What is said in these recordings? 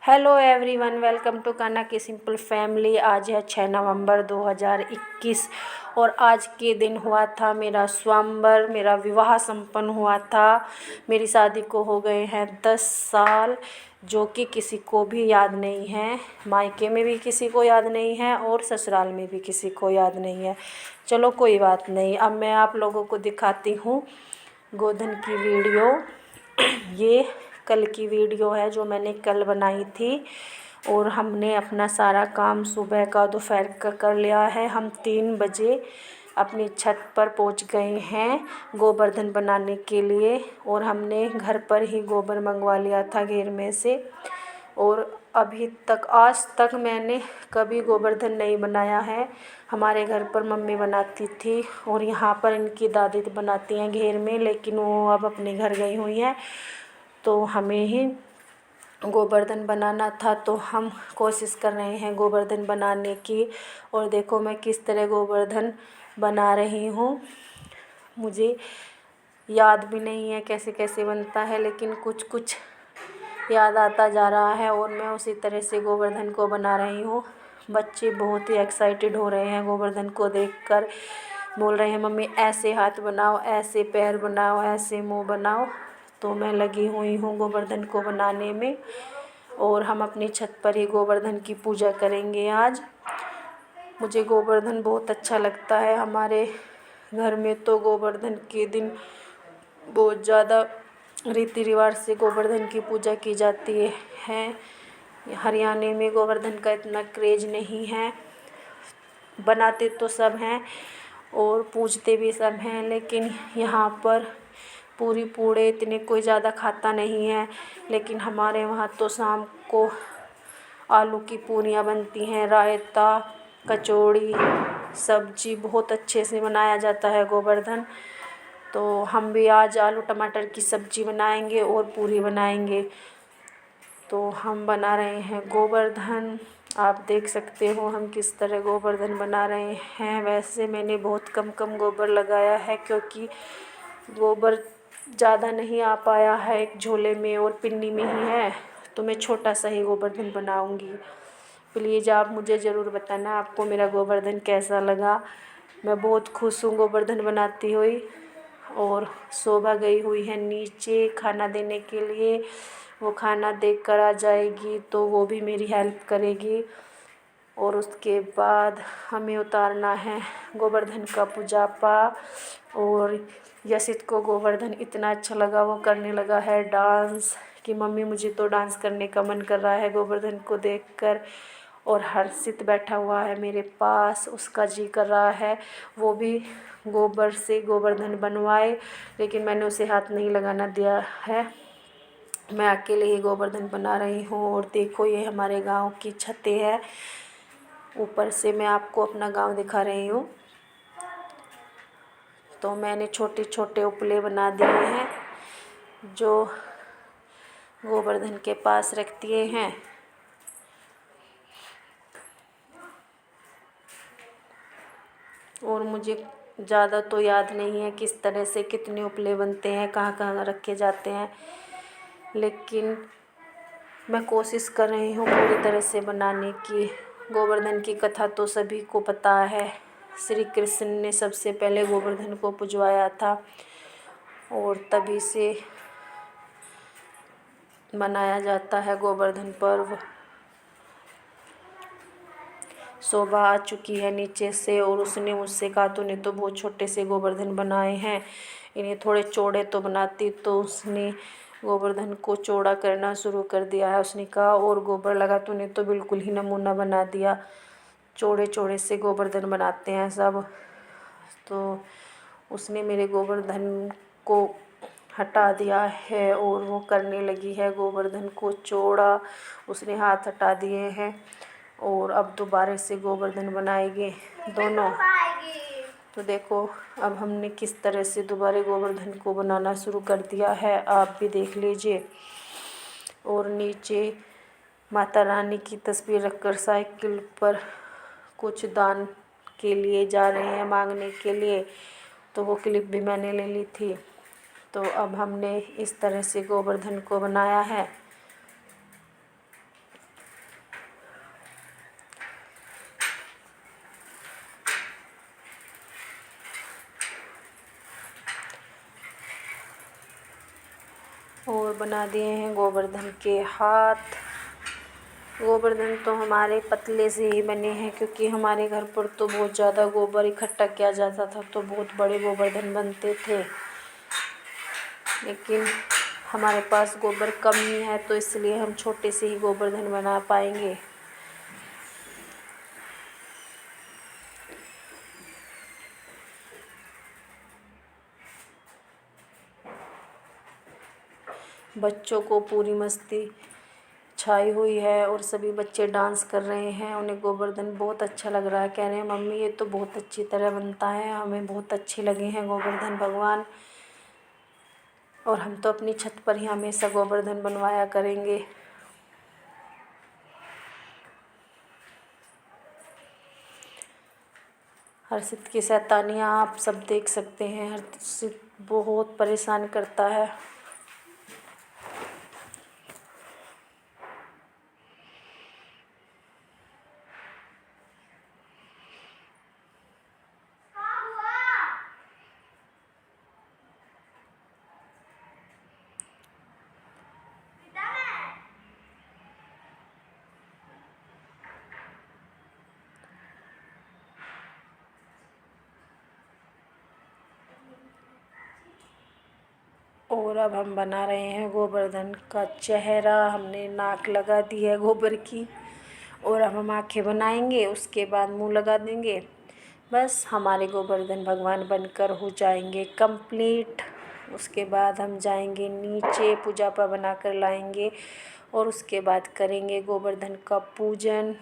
Hello everyone, welcome to Kanha की simple family. आज है 6 नवंबर 2021 और आज के दिन हुआ था मेरा स्वयंवर। मेरा विवाह संपन्न हुआ था। मेरी शादी को हो गए हैं 10 साल, जो कि किसी को भी याद नहीं है। मायके में भी किसी को याद नहीं है और ससुराल में भी किसी को याद नहीं है। चलो कोई बात नहीं, अब मैं आप लोगों को दिखाती हूँ गोधन की वीडियो। ये कल की वीडियो है जो मैंने कल बनाई थी और हमने अपना सारा काम सुबह का दोपहर का कर लिया है। हम 3 बजे अपनी छत पर पहुंच गए हैं गोवर्धन बनाने के लिए और हमने घर पर ही गोबर मंगवा लिया था घेर में से। और अभी तक आज तक मैंने कभी गोवर्धन नहीं बनाया है। हमारे घर पर मम्मी बनाती थी और यहाँ पर इनकी दादी बनाती हैं घेर में, लेकिन वो अब अपने घर गई हुई हैं। तो हमें ही गोवर्धन बनाना था, तो हम कोशिश कर रहे हैं गोवर्धन बनाने की। और देखो मैं किस तरह गोवर्धन बना रही हूँ। मुझे याद भी नहीं है कैसे कैसे बनता है, लेकिन कुछ कुछ याद आता जा रहा है और मैं उसी तरह से गोवर्धन को बना रही हूँ। बच्चे बहुत ही एक्साइटेड हो रहे हैं गोवर्धन को देखकर। बोल रहे हैं मम्मी ऐसे हाथ बनाओ, ऐसे पैर बनाओ, ऐसे मुंह बनाओ। तो मैं लगी हुई हूँ गोवर्धन को बनाने में और हम अपनी छत पर ही गोवर्धन की पूजा करेंगे आज। मुझे गोवर्धन बहुत अच्छा लगता है। हमारे घर में तो गोवर्धन के दिन बहुत ज़्यादा रीति रिवाज से गोवर्धन की पूजा की जाती है। हरियाणा में गोवर्धन का इतना क्रेज नहीं है। बनाते तो सब हैं और पूजते भी सब हैं, लेकिन यहाँ पर पूरी पूड़े इतने कोई ज़्यादा खाता नहीं है। लेकिन हमारे वहाँ तो शाम को आलू की पूरियाँ बनती हैं, रायता, कचौड़ी, सब्जी बहुत अच्छे से बनाया जाता है गोवर्धन। तो हम भी आज आलू टमाटर की सब्जी बनाएंगे और पूरी बनाएंगे। तो हम बना रहे हैं गोवर्धन। आप देख सकते हो हम किस तरह गोवर्धन बना रहे हैं। वैसे मैंने बहुत कम कम गोबर लगाया है, क्योंकि गोबर ज़्यादा नहीं आ पाया है एक झोले में और पिन्नी में ही है। तो मैं छोटा सा ही गोवर्धन बनाऊंगी। प्लीज़ आप मुझे ज़रूर बताना आपको मेरा गोवर्धन कैसा लगा। मैं बहुत खुश हूँ गोवर्धन बनाती हुई। और शोभा गई हुई है नीचे खाना देने के लिए। वो खाना देख कर आ जाएगी तो वो भी मेरी हेल्प करेगी। और उसके बाद हमें उतारना है गोवर्धन का पूजापा। और यशित को गोवर्धन इतना अच्छा लगा, वो करने लगा है डांस कि मम्मी मुझे तो डांस करने का मन कर रहा है गोवर्धन को देखकर। और हर्षित बैठा हुआ है मेरे पास, उसका जी कर रहा है वो भी गोबर से गोवर्धन बनवाए, लेकिन मैंने उसे हाथ नहीं लगाना दिया है। मैं अकेले ही गोवर्धन बना रही हूँ। और देखो ये हमारे गांव की छतें हैं। ऊपर से मैं आपको अपना गांव दिखा रही हूँ। तो मैंने छोटे छोटे उपले बना दिए हैं जो गोवर्धन के पास रख दिए हैं। और मुझे ज़्यादा तो याद नहीं है किस तरह से कितने उपले बनते हैं, कहाँ कहाँ रखे जाते हैं, लेकिन मैं कोशिश कर रही हूँ पूरी तरह से बनाने की। गोवर्धन की कथा तो सभी को पता है। श्री कृष्ण ने सबसे पहले गोवर्धन को पुजवाया था और तभी से मनाया जाता है गोवर्धन पर्व। शोभा आ चुकी है नीचे से और उसने मुझसे कहा तूने तो बहुत छोटे से गोवर्धन बनाए हैं, इन्हें थोड़े चौड़े तो बनाती। तो उसने गोवर्धन को चौड़ा करना शुरू कर दिया है। उसने कहा और गोबर लगा, तूने तो बिल्कुल ही नमूना बना दिया। चौड़े चौड़े से गोवर्धन बनाते हैं सब। तो उसने मेरे गोवर्धन को हटा दिया है और वो करने लगी है गोवर्धन को चौड़ा। उसने हाथ हटा दिए हैं और अब दोबारा से गोवर्धन बनाएंगे दोनों। तो देखो अब हमने किस तरह से दोबारा गोवर्धन को बनाना शुरू कर दिया है, आप भी देख लीजिए। और नीचे माता रानी की तस्वीर रखकर साइकिल पर कुछ दान के लिए जा रहे हैं मांगने के लिए। तो वो क्लिप भी मैंने ले ली थी। तो अब हमने इस तरह से गोवर्धन को बनाया है। और बना दिए हैं गोवर्धन के हाथ। गोवर्धन तो हमारे पतले से ही बने हैं, क्योंकि हमारे घर पर तो बहुत ज़्यादा गोबर इकट्ठा किया जाता था, तो बहुत बड़े गोवर्धन बनते थे। लेकिन हमारे पास गोबर कम ही है, तो इसलिए हम छोटे से ही गोवर्धन बना पाएंगे। बच्चों को पूरी मस्ती छाई हुई है और सभी बच्चे डांस कर रहे हैं। उन्हें गोवर्धन बहुत अच्छा लग रहा है। कह रहे हैं मम्मी ये तो बहुत अच्छी तरह बनता है, हमें बहुत अच्छे लगे हैं गोवर्धन भगवान। और हम तो अपनी छत पर ही हमेशा गोवर्धन बनवाया करेंगे। हर्षित की शैतानियाँ आप सब देख सकते हैं। हर्षित बहुत परेशान करता है। और अब हम बना रहे हैं गोवर्धन का चेहरा। हमने नाक लगा दी है गोबर की, और अब हम आँखें बनाएंगे, उसके बाद मुंह लगा देंगे। बस हमारे गोवर्धन भगवान बनकर हो जाएंगे कंप्लीट। उसके बाद हम जाएंगे नीचे, पूजा पाठ बना कर लाएंगे और उसके बाद करेंगे गोवर्धन का पूजन।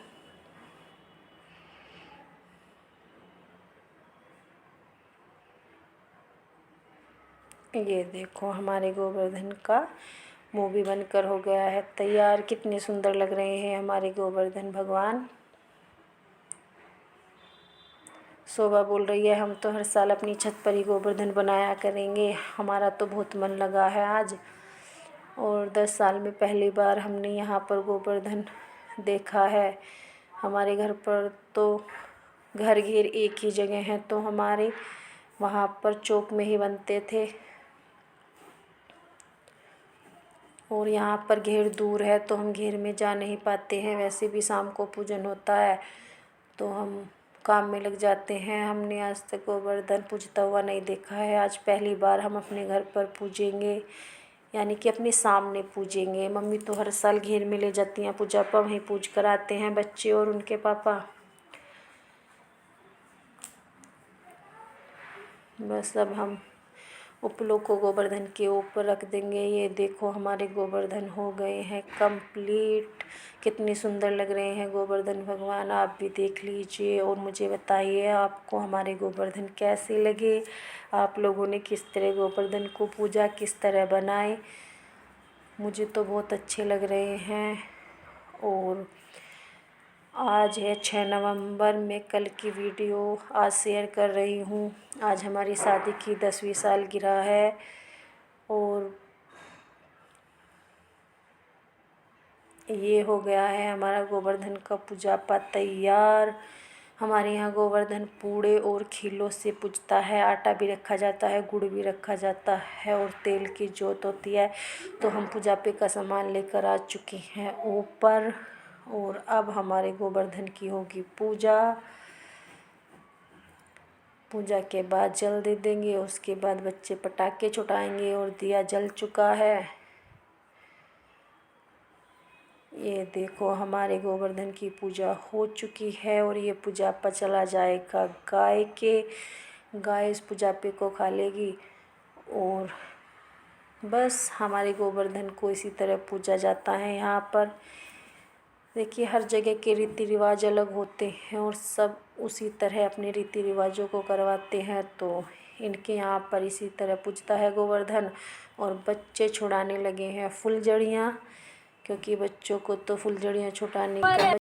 ये देखो हमारे गोवर्धन का मुंह भी बनकर हो गया है तैयार। कितने सुंदर लग रहे हैं हमारे गोवर्धन भगवान। शोभा बोल रही है हम तो हर साल अपनी छत पर ही गोवर्धन बनाया करेंगे, हमारा तो बहुत मन लगा है आज। और 10 साल में पहली बार हमने यहाँ पर गोवर्धन देखा है। हमारे घर पर तो घर घेर एक ही जगह है, तो हमारे वहाँ पर चौक में ही बनते थे। और यहाँ पर घेर दूर है, तो हम घेर में जा नहीं पाते हैं। वैसे भी शाम को पूजन होता है, तो हम काम में लग जाते हैं। हमने आज तक गोवर्धन पूजता हुआ नहीं देखा है। आज पहली बार हम अपने घर पर पूजेंगे, यानी कि अपने सामने पूजेंगे। मम्मी तो हर साल घेर में ले जाती हैं पूजा पर, वहीं पूज कर आते हैं बच्चे और उनके पापा। बस अब हम उपलों को गोवर्धन के ऊपर रख देंगे। ये देखो हमारे गोवर्धन हो गए हैं कंप्लीट। कितने सुंदर लग रहे हैं गोवर्धन भगवान। आप भी देख लीजिए और मुझे बताइए आपको हमारे गोवर्धन कैसे लगे। आप लोगों ने किस तरह गोवर्धन को पूजा, किस तरह बनाए। मुझे तो बहुत अच्छे लग रहे हैं। और आज है 6 नवंबर। मैं कल की वीडियो आज शेयर कर रही हूँ। आज हमारी शादी की 10वीं सालगिरह है। और ये हो गया है हमारा गोवर्धन का पूजा पाठ तैयार। हमारे यहाँ गोवर्धन पूड़े और खीलों से पूजता है। आटा भी रखा जाता है, गुड़ भी रखा जाता है और तेल की जोत होती है। तो हम पूजा पे का सामान लेकर आ चुके हैं ऊपर। और अब हमारे गोवर्धन की होगी पूजा। पूजा के बाद जल दे देंगे, उसके बाद बच्चे पटाखे छुटाएंगे और दिया जल चुका है। ये देखो हमारे गोवर्धन की पूजा हो चुकी है और ये पूजा पर चला जाएगा गाय के। गाय इस पूजा पे को खा लेगी। और बस हमारे गोवर्धन को इसी तरह पूजा जाता है यहाँ पर। देखिए हर जगह के रीति रिवाज अलग होते हैं और सब उसी तरह अपने रीति रिवाजों को करवाते हैं। तो इनके यहाँ पर इसी तरह पूजता है गोवर्धन। और बच्चे छुड़ाने लगे हैं फुलझड़ियाँ, क्योंकि बच्चों को तो फुलझड़ियाँ छुटाने का